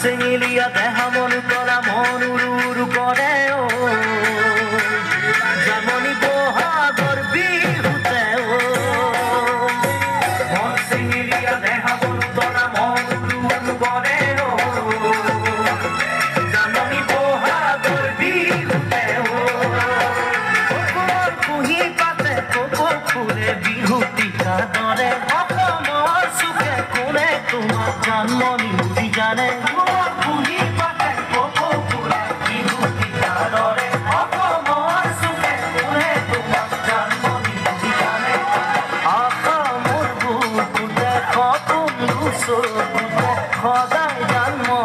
চেঙেলীয়া দেহা মন কৰা মন উৰু কৰে জাননী বহাগৰ বিহুতে মন চেঙেলীয়া দেহা মন কৰা মন উৰু কৰে জাননী বহাগৰ বিহুতে কুহি পাতে কপৌ ফুলে বিহু টিকা দৰে অসমৰ চুকে কোনে তোমাক জানমণি বুলি জানে সদায় জানম